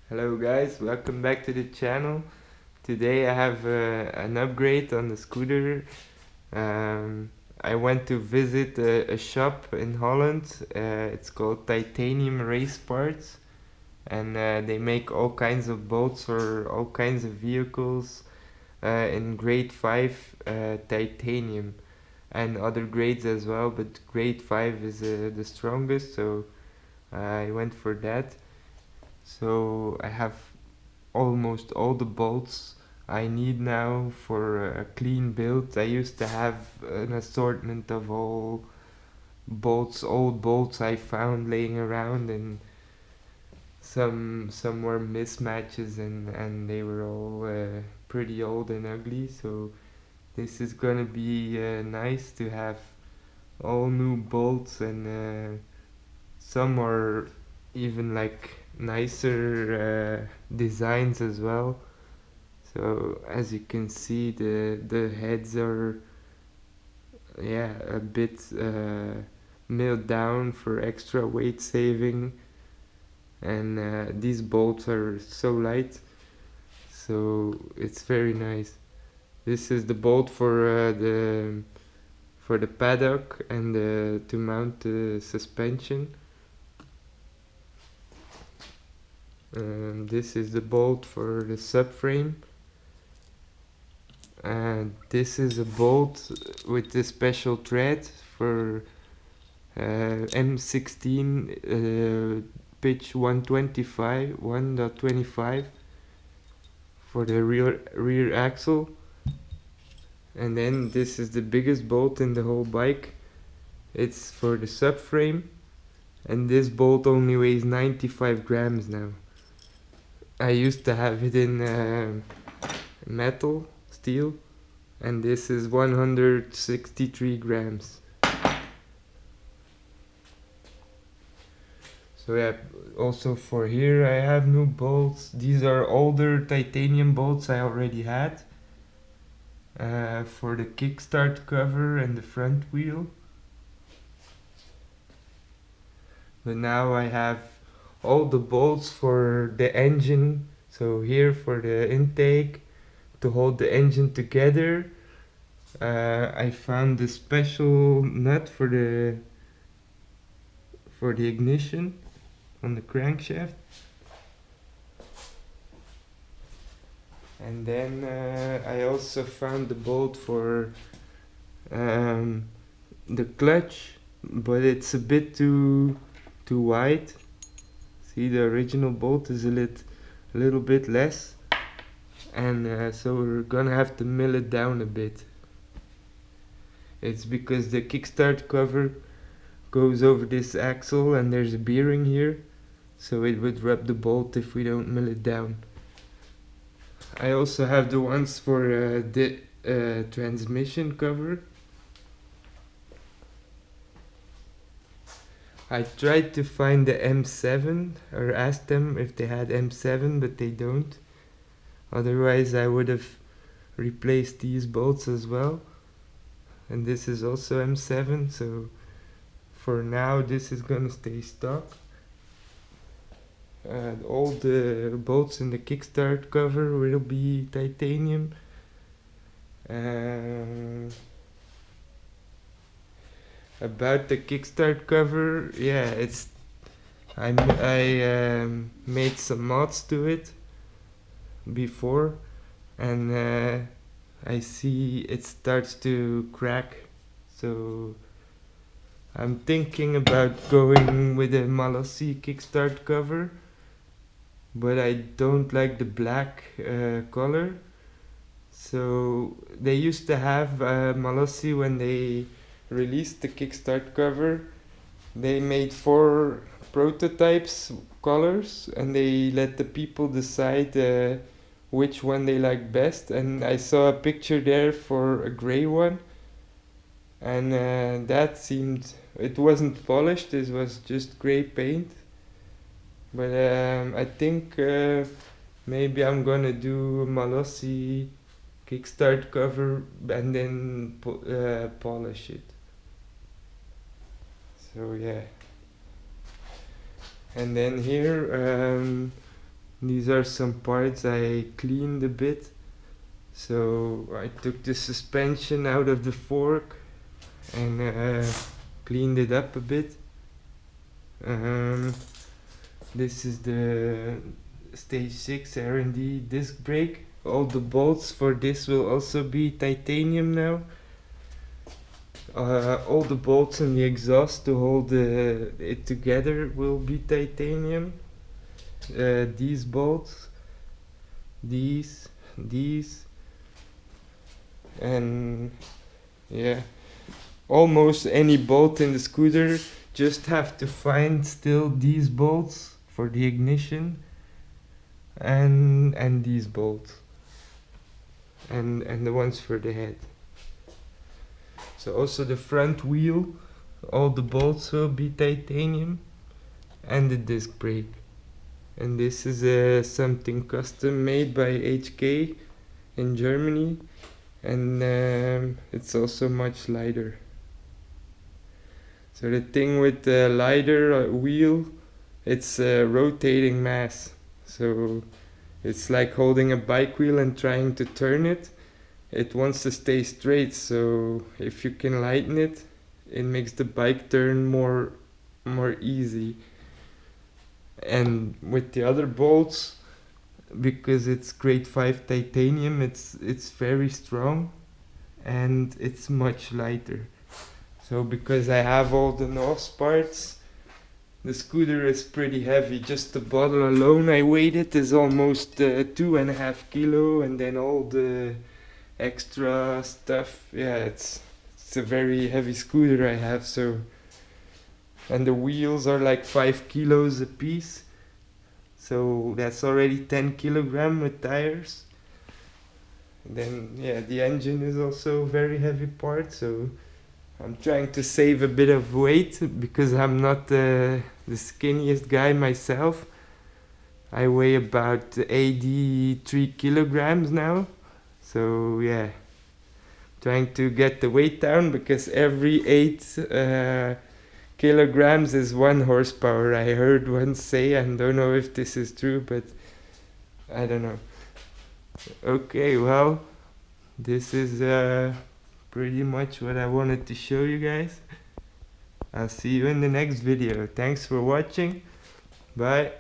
Hello guys, welcome back to the channel. Today I have an upgrade on the scooter. Um, I went to visit a shop in Holland. It's called Titanium Race Parts, and they make all kinds of bolts for all kinds of vehicles in grade 5 titanium and other grades as well, but grade 5 is the strongest, so I went for that. So I have almost all the bolts I need now for a clean build. I used to have an assortment of all bolts, old bolts I found laying around, and some were mismatches, and they were all pretty old and ugly. So this is gonna be nice to have all new bolts, and some are even like nicer designs as well. So as you can see, the heads are a bit milled down for extra weight saving, and these bolts are so light, so it's very nice. This is the bolt for the paddock and to mount the suspension. This is the bolt for the subframe, and this is a bolt with a special thread for M16 pitch 1.25 for the rear axle. And then this is the biggest bolt in the whole bike. It's for the subframe, and this bolt only weighs 95 grams now. I used to have it in metal, steel, and this is 163 grams. So yeah, also for here I have new bolts. These are older titanium bolts I already had for the kickstart cover and the front wheel. But now I have all the bolts for the engine. So here for the intake, to hold the engine together. I found the special nut for the ignition on the crankshaft. And then I also found the bolt for the clutch, but it's a bit too wide. See, the original bolt is a little bit less, and so we're gonna have to mill it down a bit. It's because the kickstart cover goes over this axle, and there's a bearing here, so it would rub the bolt if we don't mill it down. I also have the ones for the transmission cover. I tried to find the M7, or asked them if they had M7, but they don't. Otherwise I would have replaced these bolts as well. And this is also M7, so for now this is gonna stay stock. All the bolts in the kickstart cover will be titanium. About the kickstart cover, yeah, I made some mods to it before, and I see it starts to crack, so I'm thinking about going with a Malossi kickstart cover, but I don't like the black color. So they used to have Malossi, when they released the kickstart cover, they made 4 prototypes colors, and they let the people decide which one they like best, and I saw a picture there for a gray one, and that seemed, it wasn't polished, it was just gray paint. But I think maybe I'm gonna do Malossi kickstart cover and then polish it. So yeah. And then here These are some parts I cleaned a bit. So I took the suspension out of the fork and cleaned it up a bit. This is the stage 6 R&D disc brake. All the bolts for this will also be titanium now. All the bolts and the exhaust to hold it together will be titanium. These bolts, these, and yeah, almost any bolt in the scooter. Just have to find still these bolts for the ignition and these bolts and the ones for the head. So also the front wheel, all the bolts will be titanium, and the disc brake. And this is something custom made by HK in Germany, and it's also much lighter. So the thing with the lighter wheel, it's a rotating mass. So it's like holding a bike wheel and trying to turn it. It wants to stay straight, so if you can lighten it, it makes the bike turn more easy. And with the other bolts, because it's grade 5 titanium, it's very strong and it's much lighter. So because I have all the NOS parts, the scooter is pretty heavy. Just the bottle alone I weighed it is almost 2.5 kilo, and then all the extra stuff, yeah, it's a very heavy scooter I have. So, and the wheels are like 5 kilos a piece, so that's already 10 kilogram with tires. And then yeah, the engine is also a very heavy part, so I'm trying to save a bit of weight because I'm not the skinniest guy myself. I weigh about 83 kilograms now. So yeah, trying to get the weight down because every 8 kilograms is 1 horsepower. I heard one say, and don't know if this is true, but I don't know. Okay, well, this is pretty much what I wanted to show you guys. I'll see you in the next video. Thanks for watching. Bye.